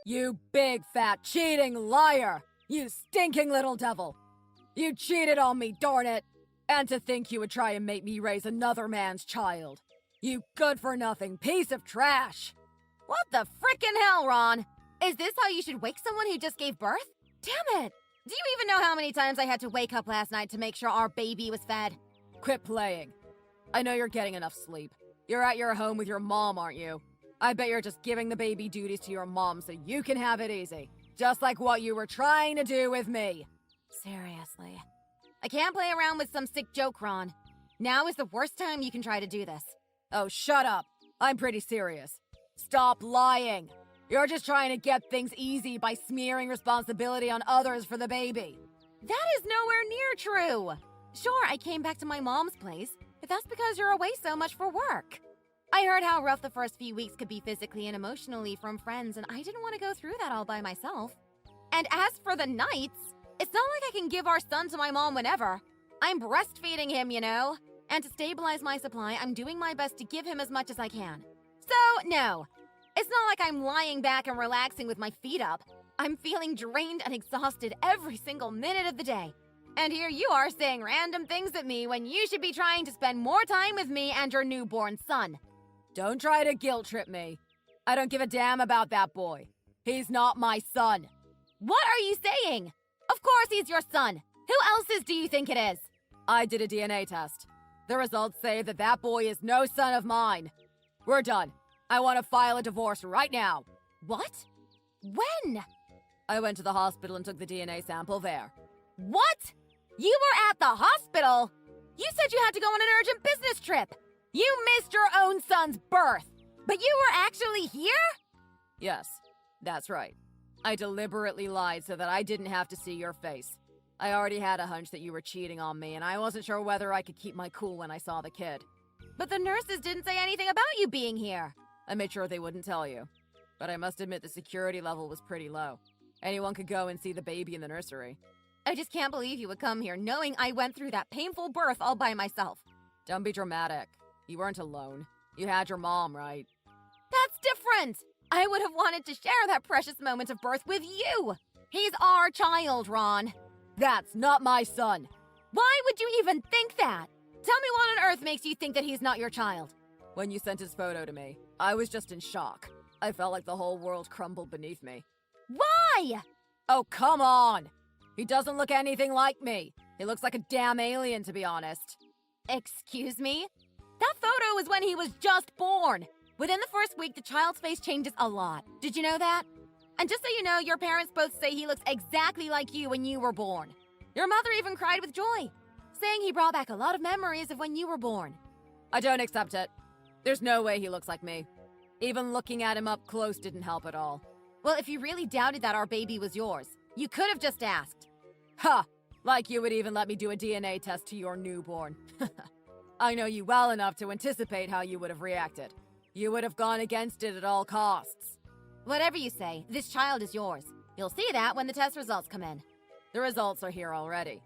You big fat cheating liar! You stinking little devil! You cheated on me, darn it! And to think you would try and make me raise another man's child. You good-for-nothing piece of trash! What the frickin' hell, Ron? Is this how you should wake someone who just gave birth? Damn it! Do you even know how many times I had to wake up last night to make sure our baby was fed? Quit playing. I know you're getting enough sleep. You're at your home with your mom, aren't you? I bet you're just giving the baby duties to your mom so you can have it easy. Just like what you were trying to do with me. Seriously. I can't play around with some sick joke, Ron. Now is the worst time you can try to do this. Oh, shut up. I'm pretty serious. Stop lying. You're just trying to get things easy by smearing responsibility on others for the baby. That is nowhere near true. Sure, I came back to my mom's place, but that's because you're away so much for work. I heard how rough the first few weeks could be physically and emotionally from friends, and I didn't want to go through that all by myself. And as for the nights, it's not like I can give our son to my mom whenever. I'm breastfeeding him, you know? And to stabilize my supply, I'm doing my best to give him as much as I can. So, no. It's not like I'm lying back and relaxing with my feet up. I'm feeling drained and exhausted every single minute of the day. And here you are saying random things at me when you should be trying to spend more time with me and your newborn son. Don't try to guilt trip me. I don't give a damn about that boy. He's not my son. What are you saying? Of course he's your son. Who else's do you think it is? I did a DNA test. The results say that that boy is no son of mine. We're done. I want to file a divorce right now. What? When? I went to the hospital and took the DNA sample there. What? You were at the hospital? You said you had to go on an urgent business trip. You missed your own son's birth. But you were actually here? Yes, that's right. I deliberately lied so that I didn't have to see your face. I already had a hunch that you were cheating on me, and I wasn't sure whether I could keep my cool when I saw the kid. But the nurses didn't say anything about you being here. I made sure they wouldn't tell you. But I must admit the security level was pretty low. Anyone could go and see the baby in the nursery. I just can't believe you would come here knowing I went through that painful birth all by myself. Don't be dramatic. You weren't alone. You had your mom, right? That's different! I would have wanted to share that precious moment of birth with you! He's our child, Ron. That's not my son! Why would you even think that? Tell me what on earth makes you think that he's not your child? When you sent his photo to me, I was just in shock. I felt like the whole world crumbled beneath me. Why? Oh, come on! He doesn't look anything like me. He looks like a damn alien, to be honest. Excuse me? That photo was when he was just born. Within the first week, the child's face changes a lot. Did you know that? And just so you know, your parents both say he looks exactly like you when you were born. Your mother even cried with joy, saying he brought back a lot of memories of when you were born. I don't accept it. There's no way he looks like me. Even looking at him up close didn't help at all. Well, if you really doubted that our baby was yours, you could have just asked. Ha! Like you would even let me do a DNA test to your newborn. I know you well enough to anticipate how you would have reacted. You would have gone against it at all costs. Whatever you say, this child is yours. You'll see that when the test results come in. The results are here already.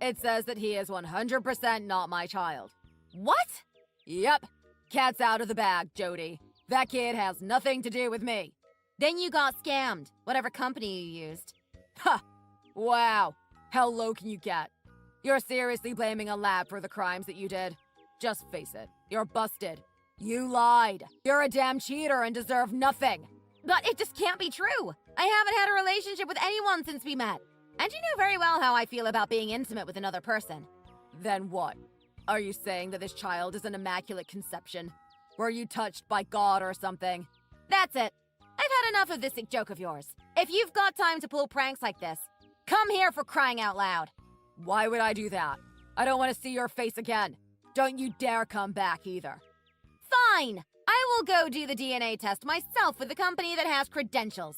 It says that he is 100% not my child. What? Yep. Cat's out of the bag, Jody. That kid has nothing to do with me. Then you got scammed, whatever company you used. Ha! Wow. How low can you get? You're seriously blaming a lab for the crimes that you did? Just face it. You're busted. You lied. You're a damn cheater and deserve nothing. But it just can't be true. I haven't had a relationship with anyone since we met. And you know very well how I feel about being intimate with another person. Then what? Are you saying that this child is an immaculate conception? Were you touched by God or something? That's it. I've had enough of this sick joke of yours. If you've got time to pull pranks like this, come here for crying out loud. Why would I do that? I don't want to see your face again. Don't you dare come back either. Fine! I will go do the DNA test myself with the company that has credentials.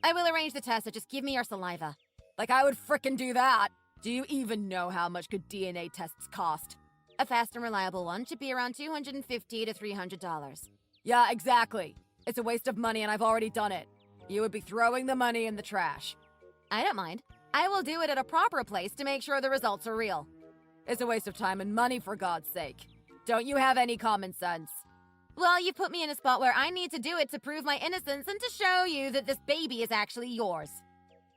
I will arrange the test, so just give me your saliva. Like I would frickin' do that. Do you even know how much good DNA tests cost? A fast and reliable one should be around $250 to $300. Yeah, exactly. It's a waste of money and I've already done it. You would be throwing the money in the trash. I don't mind. I will do it at a proper place to make sure the results are real. It's a waste of time and money, for God's sake. Don't you have any common sense? Well, you put me in a spot where I need to do it to prove my innocence and to show you that this baby is actually yours.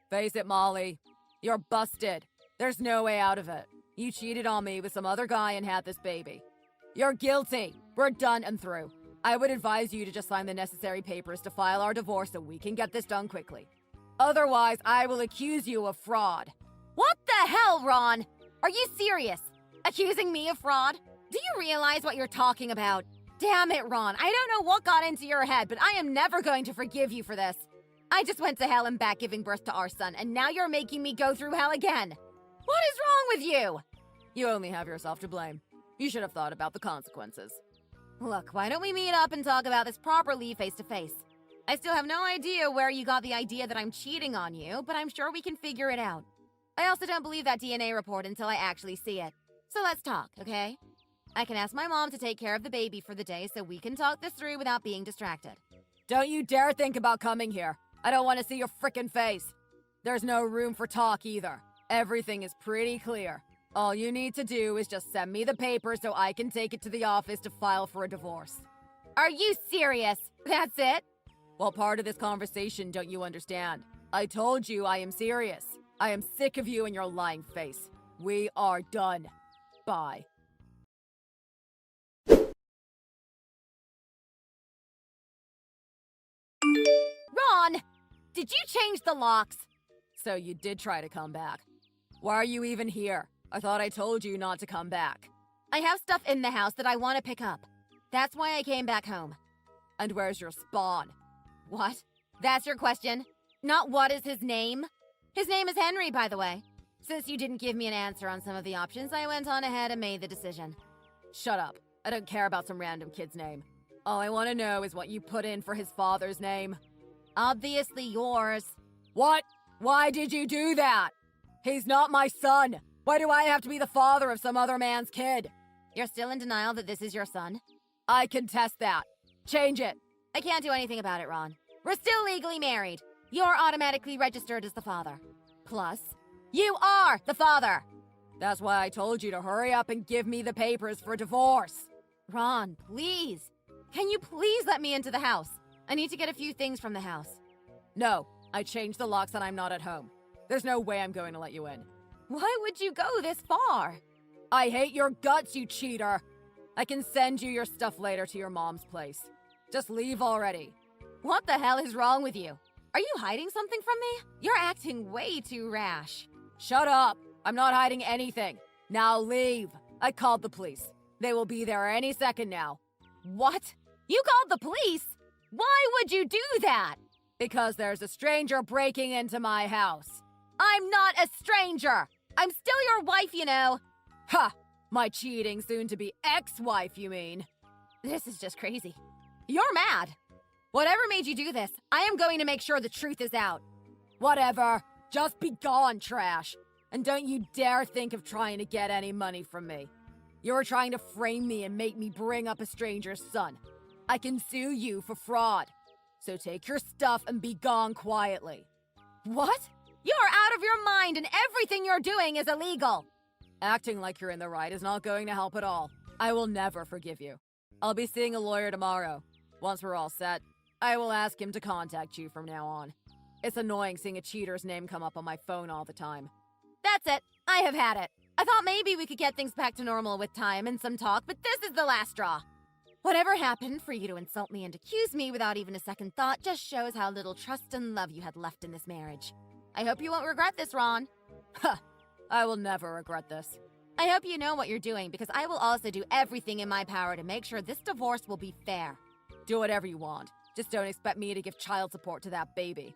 Face it, Molly. You're busted. There's no way out of it. You cheated on me with some other guy and had this baby. You're guilty. We're done and through. I would advise you to just sign the necessary papers to file our divorce so we can get this done quickly. Otherwise, I will accuse you of fraud. What the hell, Ron? Are you serious? Accusing me of fraud? Do you realize what you're talking about? Damn it, Ron. I don't know what got into your head, but I am never going to forgive you for this. I just went to hell and back giving birth to our son, and now you're making me go through hell again. What is wrong with you? You only have yourself to blame. You should have thought about the consequences. Look, why don't we meet up and talk about this properly face to face? I still have no idea where you got the idea that I'm cheating on you, but I'm sure we can figure it out. I also don't believe that DNA report until I actually see it. So let's talk, okay? I can ask my mom to take care of the baby for the day so we can talk this through without being distracted. Don't you dare think about coming here. I don't want to see your frickin' face. There's no room for talk either. Everything is pretty clear. All you need to do is just send me the papers so I can take it to the office to file for a divorce. Are you serious? That's it? What part of this conversation don't you understand? I told you I am serious. I am sick of you and your lying face. We are done. Bye. Ron! Did you change the locks? So you did try to come back. Why are you even here? I thought I told you not to come back. I have stuff in the house that I want to pick up. That's why I came back home. And where's your spawn? What? That's your question? Not what is his name? His name is Henry, by the way. Since you didn't give me an answer on some of the options, I went on ahead and made the decision. Shut up. I don't care about some random kid's name. All I want to know is what you put in for his father's name. Obviously yours. What? Why did you do that? He's not my son. Why do I have to be the father of some other man's kid? You're still in denial that this is your son? I contest that. Change it. I can't do anything about it, Ron. We're still legally married. You're automatically registered as the father. Plus, you are the father! That's why I told you to hurry up and give me the papers for divorce. Ron, please. Can you please let me into the house? I need to get a few things from the house. No, I changed the locks and I'm not at home. There's no way I'm going to let you in. Why would you go this far? I hate your guts, you cheater. I can send you your stuff later to your mom's place. Just leave already. What the hell is wrong with you? Are you hiding something from me? You're acting way too rash. Shut up. I'm not hiding anything. Now leave. I called the police. They will be there any second now. What? You called the police? Why would you do that? Because there's a stranger breaking into my house. I'm not a stranger. I'm still your wife, you know. Ha! My cheating soon-to-be ex-wife, you mean? This is just crazy. You're mad. Whatever made you do this, I am going to make sure the truth is out. Whatever. Just be gone, trash. And don't you dare think of trying to get any money from me. You're trying to frame me and make me bring up a stranger's son. I can sue you for fraud. So take your stuff and be gone quietly. What? You're out of your mind and everything you're doing is illegal. Acting like you're in the right is not going to help at all. I will never forgive you. I'll be seeing a lawyer tomorrow. Once we're all set, I will ask him to contact you from now on. It's annoying seeing a cheater's name come up on my phone all the time. That's it. I have had it. I thought maybe we could get things back to normal with time and some talk, but this is the last straw. Whatever happened for you to insult me and accuse me without even a second thought just shows how little trust and love you had left in this marriage. I hope you won't regret this, Ron. Huh. I will never regret this. I hope you know what you're doing because I will also do everything in my power to make sure this divorce will be fair. Do whatever you want. Just don't expect me to give child support to that baby.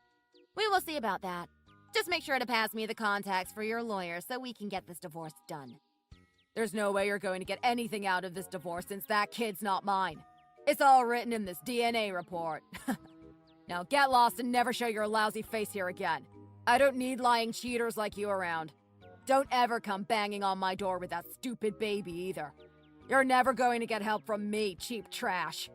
We will see about that. Just make sure to pass me the contacts for your lawyer so we can get this divorce done. There's no way you're going to get anything out of this divorce since that kid's not mine. It's all written in this DNA report. Now get lost and never show your lousy face here again. I don't need lying cheaters like you around. Don't ever come banging on my door with that stupid baby either. You're never going to get help from me, cheap trash.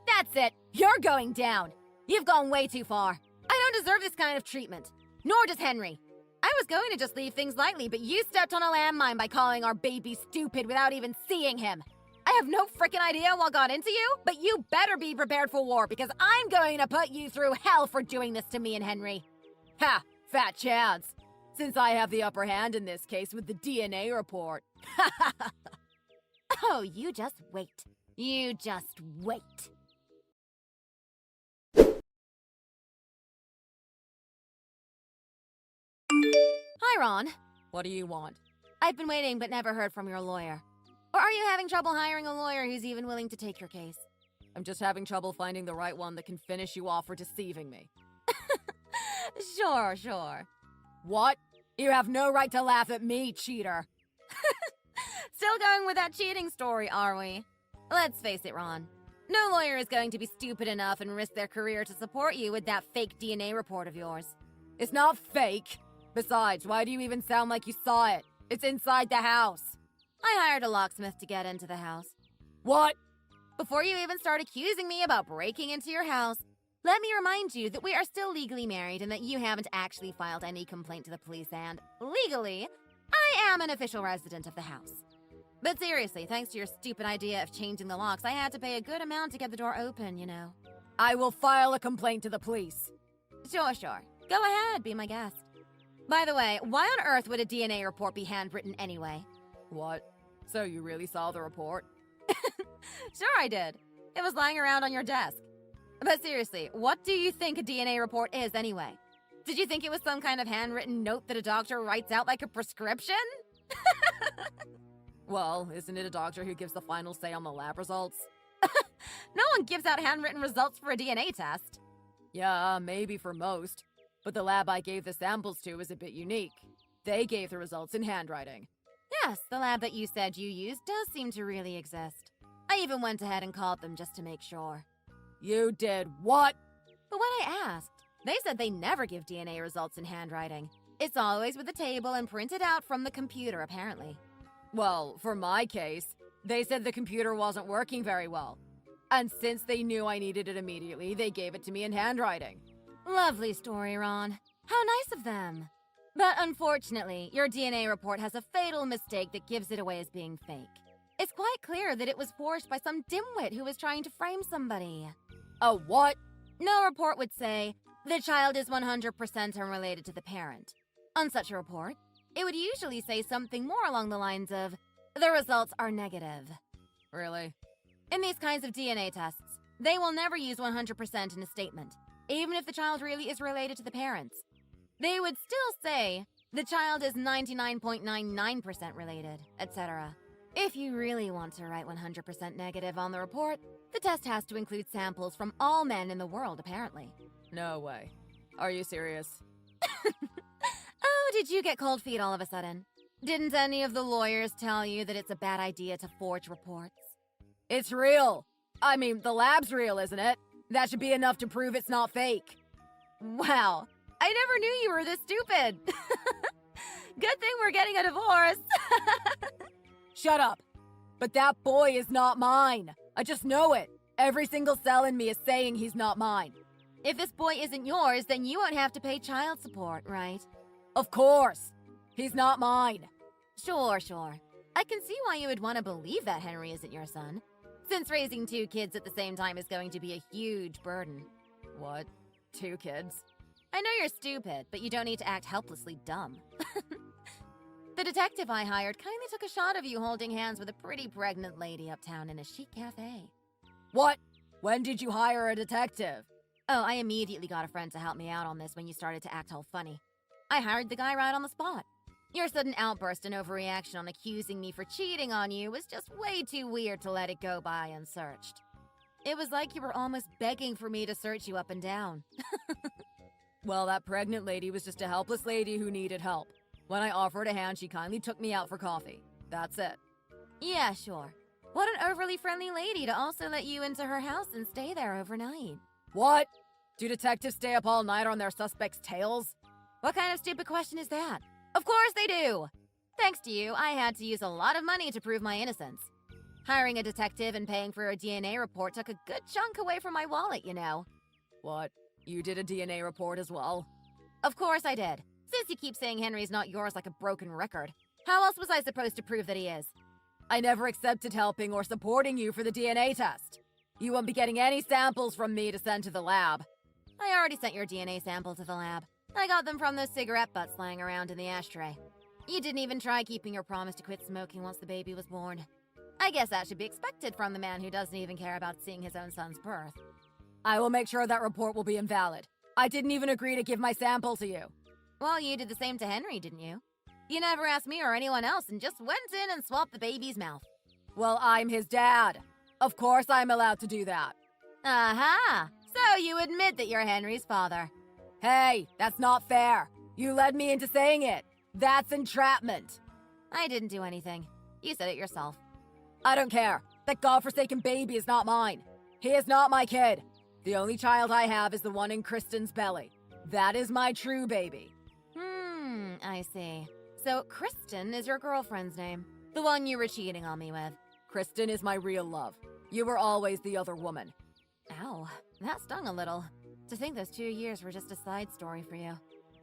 That's it. You're going down. You've gone way too far. I don't deserve this kind of treatment. Nor does Henry. I was going to just leave things lightly, but you stepped on a landmine by calling our baby stupid without even seeing him. I have no frickin' idea what got into you, but you better be prepared for war because I'm going to put you through hell for doing this to me and Henry. Ha! Fat chance. Since I have the upper hand in this case with the DNA report. Oh, you just wait. You just wait. Hi, Ron. What do you want? I've been waiting but never heard from your lawyer. Or are you having trouble hiring a lawyer who's even willing to take your case? I'm just having trouble finding the right one that can finish you off for deceiving me. Sure. What? You have no right to laugh at me, cheater. Still going with that cheating story, are we? Let's face it, Ron. No lawyer is going to be stupid enough and risk their career to support you with that fake DNA report of yours. It's not fake. Besides, why do you even sound like you saw it? It's inside the house. I hired a locksmith to get into the house. What? Before you even start accusing me about breaking into your house, let me remind you that we are still legally married and that you haven't actually filed any complaint to the police and, legally, I am an official resident of the house. But seriously, thanks to your stupid idea of changing the locks, I had to pay a good amount to get the door open, you know. I will file a complaint to the police. Sure. Go ahead, be my guest. By the way, why on earth would a DNA report be handwritten anyway? What? So you really saw the report? Sure I did. It was lying around on your desk. But seriously, what do you think a DNA report is anyway? Did you think it was some kind of handwritten note that a doctor writes out like a prescription? Well, isn't it a doctor who gives the final say on the lab results? No one gives out handwritten results for a DNA test. Yeah, maybe for most. But the lab I gave the samples to is a bit unique. They gave the results in handwriting. Yes, the lab that you said you used does seem to really exist. I even went ahead and called them just to make sure. You did what? But when I asked, they said they never give DNA results in handwriting. It's always with a table and printed out from the computer, apparently. Well, for my case, they said the computer wasn't working very well. And since they knew I needed it immediately, they gave it to me in handwriting. Lovely story, Ron. How nice of them. But unfortunately, your DNA report has a fatal mistake that gives it away as being fake. It's quite clear that it was forged by some dimwit who was trying to frame somebody. A what? No report would say, the child is 100% unrelated to the parent. On such a report, it would usually say something more along the lines of, the results are negative. Really? In these kinds of DNA tests, they will never use 100% in a statement, even if the child really is related to the parents. They would still say, the child is 99.99% related, etc. If you really want to write 100% negative on the report, the test has to include samples from all men in the world, apparently. No way. Are you serious? Oh, did you get cold feet all of a sudden? Didn't any of the lawyers tell you that it's a bad idea to forge reports? It's real. I mean, the lab's real, isn't it? That should be enough to prove it's not fake. Wow, I never knew you were this stupid. Good thing we're getting a divorce. Shut up. But that boy is not mine. I just know it. Every single cell in me is saying he's not mine. If this boy isn't yours, then you won't have to pay child support, right? Of course. He's not mine. Sure. I can see why you would want to believe that Henry isn't your son, since raising 2 kids at the same time is going to be a huge burden. What? 2 kids? I know you're stupid, but you don't need to act helplessly dumb. The detective I hired kindly took a shot of you holding hands with a pretty pregnant lady uptown in a chic cafe. What? When did you hire a detective? Oh, I immediately got a friend to help me out on this when you started to act all funny. I hired the guy right on the spot. Your sudden outburst and overreaction on accusing me for cheating on you was just way too weird to let it go by unsearched. It was like you were almost begging for me to search you up and down. Well, that pregnant lady was just a helpless lady who needed help. When I offered a hand, she kindly took me out for coffee. That's it. Yeah, sure. What an overly friendly lady to also let you into her house and stay there overnight. What? Do detectives stay up all night on their suspects' tails? What kind of stupid question is that? Of course they do! Thanks to you, I had to use a lot of money to prove my innocence. Hiring a detective and paying for a DNA report took a good chunk away from my wallet, you know. What? You did a DNA report as well? Of course I did. Since you keep saying Henry's not yours like a broken record, how else was I supposed to prove that he is? I never accepted helping or supporting you for the DNA test. You won't be getting any samples from me to send to the lab. I already sent your DNA sample to the lab. I got them from those cigarette butts lying around in the ashtray. You didn't even try keeping your promise to quit smoking once the baby was born. I guess that should be expected from the man who doesn't even care about seeing his own son's birth. I will make sure that report will be invalid. I didn't even agree to give my sample to you. Well, you did the same to Henry, didn't you? You never asked me or anyone else and just went in and swapped the baby's mouth. Well, I'm his dad. Of course I'm allowed to do that. Aha! So you admit that you're Henry's father. Hey, that's not fair. You led me into saying it. That's entrapment. I didn't do anything. You said it yourself. I don't care. That godforsaken baby is not mine. He is not my kid. The only child I have is the one in Kristen's belly. That is my true baby. I see. So Kristen is your girlfriend's name. The one you were cheating on me with. Kristen is my real love. You were always the other woman. Ow, that stung a little. To think those 2 years were just a side story for you.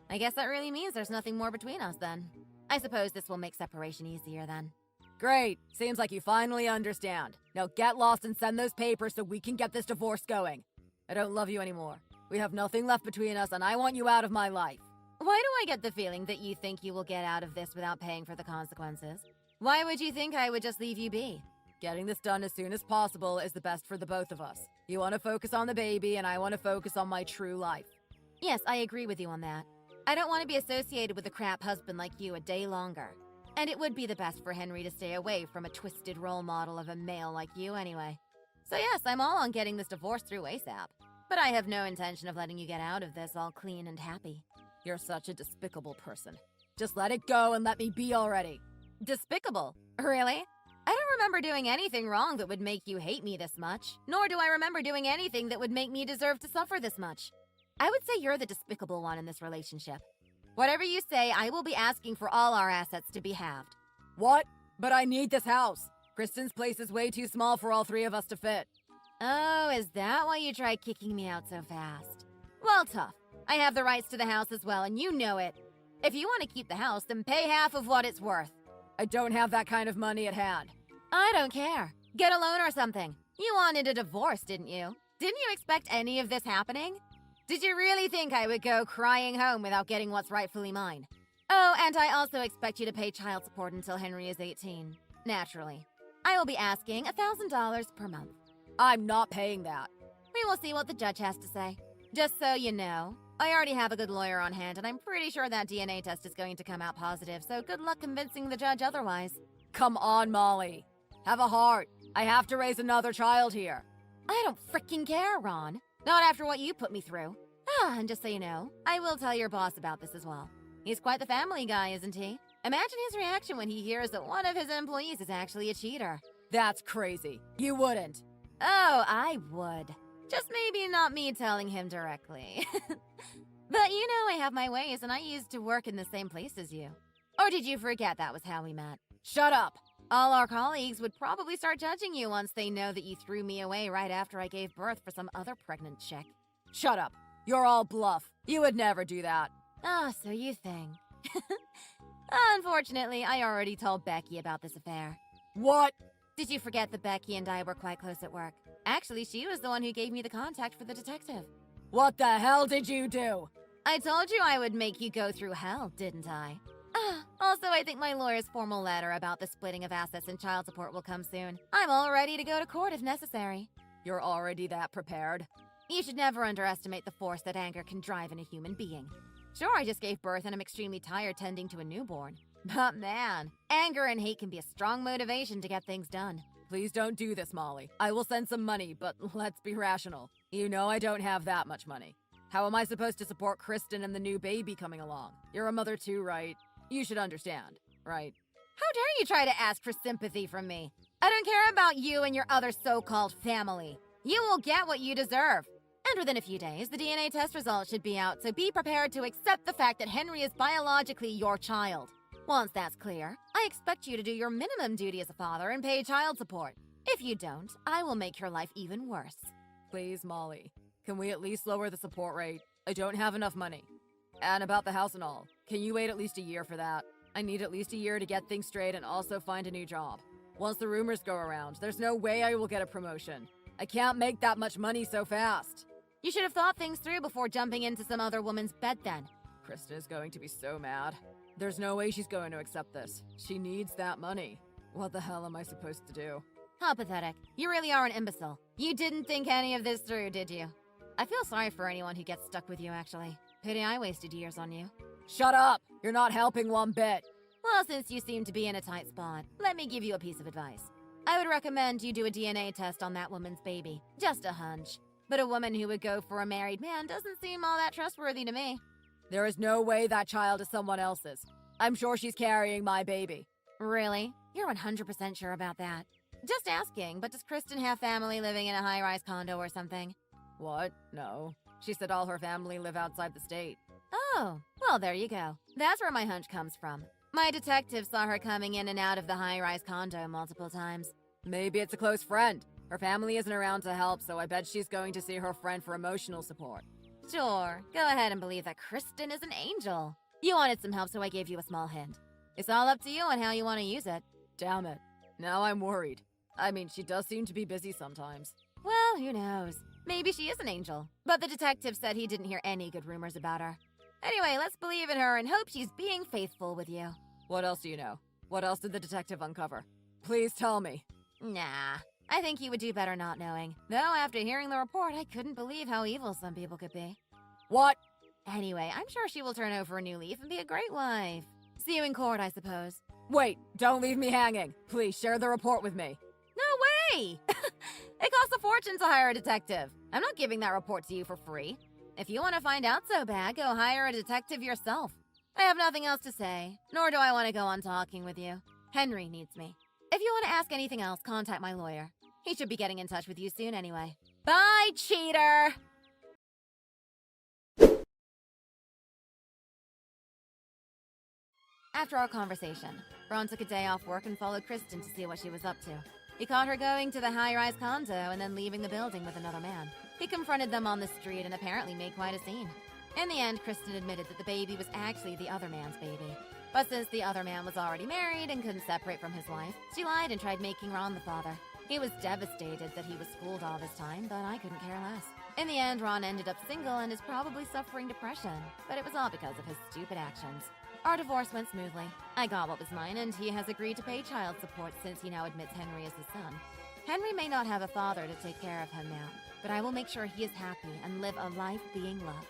I guess that really means there's nothing more between us then. I suppose this will make separation easier then. Great. Seems like you finally understand. Now get lost and send those papers so we can get this divorce going. I don't love you anymore. We have nothing left between us and I want you out of my life. Why do I get the feeling that you think you will get out of this without paying for the consequences? Why would you think I would just leave you be? Getting this done as soon as possible is the best for the both of us. You want to focus on the baby and I want to focus on my true life. Yes, I agree with you on that. I don't want to be associated with a crap husband like you a day longer. And it would be the best for Henry to stay away from a twisted role model of a male like you anyway. So yes, I'm all on getting this divorce through ASAP. But I have no intention of letting you get out of this all clean and happy. You're such a despicable person. Just let it go and let me be already. Despicable? Really? I don't remember doing anything wrong that would make you hate me this much. Nor do I remember doing anything that would make me deserve to suffer this much. I would say you're the despicable one in this relationship. Whatever you say, I will be asking for all our assets to be halved. What? But I need this house. Kristen's place is way too small for all three of us to fit. Oh, is that why you tried kicking me out so fast? Well, tough. I have the rights to the house as well, and you know it. If you want to keep the house, then pay half of what it's worth. I don't have that kind of money at hand. I don't care. Get a loan or something. You wanted a divorce, didn't you? Didn't you expect any of this happening? Did you really think I would go crying home without getting what's rightfully mine? Oh, and I also expect you to pay child support until Henry is 18. Naturally. I will be asking $1,000 per month. I'm not paying that. We will see what the judge has to say. Just so you know, I already have a good lawyer on hand, and I'm pretty sure that DNA test is going to come out positive, so good luck convincing the judge otherwise. Come on, Molly. Have a heart. I have to raise another child here. I don't freaking care, Ron. Not after what you put me through. And just so you know, I will tell your boss about this as well. He's quite the family guy, isn't he? Imagine his reaction when he hears that one of his employees is actually a cheater. That's crazy. You wouldn't. Oh, I would. Just maybe not me telling him directly. But you know I have my ways, and I used to work in the same place as you. Or did you forget that was how we met? Shut up! All our colleagues would probably start judging you once they know that you threw me away right after I gave birth for some other pregnant chick. Shut up. You're all bluff. You would never do that. Oh, so you think. Unfortunately, I already told Becky about this affair. What? Did you forget that Becky and I were quite close at work? Actually, she was the one who gave me the contact for the detective. What the hell did you do? I told you I would make you go through hell, didn't I? Also, I think my lawyer's formal letter about the splitting of assets and child support will come soon. I'm all ready to go to court if necessary. You're already that prepared? You should never underestimate the force that anger can drive in a human being. Sure, I just gave birth and I'm extremely tired tending to a newborn. But man, anger and hate can be a strong motivation to get things done. Please don't do this, Molly. I will send some money, but let's be rational. You know I don't have that much money. How am I supposed to support Kristen and the new baby coming along? You're a mother too, right? You should understand, right? How dare you try to ask for sympathy from me? I don't care about you and your other so-called family. You will get what you deserve. And within a few days, the DNA test results should be out, so be prepared to accept the fact that Henry is biologically your child. Once that's clear, I expect you to do your minimum duty as a father and pay child support. If you don't, I will make your life even worse. Please, Molly. Can we at least lower the support rate? I don't have enough money. And about the house and all, can you wait at least a year for that? I need at least a year to get things straight and also find a new job. Once the rumors go around, there's no way I will get a promotion. I can't make that much money so fast. You should have thought things through before jumping into some other woman's bed then. Kristen is going to be so mad. There's no way she's going to accept this. She needs that money. What the hell am I supposed to do? How pathetic. You really are an imbecile. You didn't think any of this through, did you? I feel sorry for anyone who gets stuck with you, actually. Pity I wasted years on you. Shut up! You're not helping one bit. Well, since you seem to be in a tight spot, let me give you a piece of advice. I would recommend you do a DNA test on that woman's baby. Just a hunch. But a woman who would go for a married man doesn't seem all that trustworthy to me. There is no way that child is someone else's. I'm sure she's carrying my baby. Really? You're 100% sure about that? Just asking, but does Kristen have family living in a high-rise condo or something? What? No. She said all her family live outside the state. Oh, well, there you go. That's where my hunch comes from. My detective saw her coming in and out of the high-rise condo multiple times. Maybe it's a close friend. Her family isn't around to help, so I bet she's going to see her friend for emotional support. Sure, go ahead and believe that Kristen is an angel. You wanted some help, so I gave you a small hint. It's all up to you on how you want to use it. Damn it. Now I'm worried. I mean, she does seem to be busy sometimes. Well, who knows? Maybe she is an angel. But the detective said he didn't hear any good rumors about her. Anyway, let's believe in her and hope she's being faithful with you. What else do you know? What else did the detective uncover? Please tell me. Nah, I think you would do better not knowing. Though after hearing the report, I couldn't believe how evil some people could be. What? Anyway, I'm sure she will turn over a new leaf and be a great wife. See you in court, I suppose. Wait, don't leave me hanging. Please share the report with me. No way! It costs a fortune to hire a detective. I'm not giving that report to you for free. If you want to find out so bad, go hire a detective yourself. I have nothing else to say, nor do I want to go on talking with you. Henry needs me. If you want to ask anything else, contact my lawyer. He should be getting in touch with you soon anyway. Bye, cheater! After our conversation, Ron took a day off work and followed Kristen to see what she was up to. He caught her going to the high-rise condo and then leaving the building with another man. He confronted them on the street and apparently made quite a scene. In the end, Kristen admitted that the baby was actually the other man's baby. But since the other man was already married and couldn't separate from his wife, she lied and tried making Ron the father. He was devastated that he was schooled all this time, but I couldn't care less. In the end, Ron ended up single and is probably suffering depression, but it was all because of his stupid actions. Our divorce went smoothly. I got what was mine, and he has agreed to pay child support since he now admits Henry is his son. Henry may not have a father to take care of him now, but I will make sure he is happy and live a life being loved.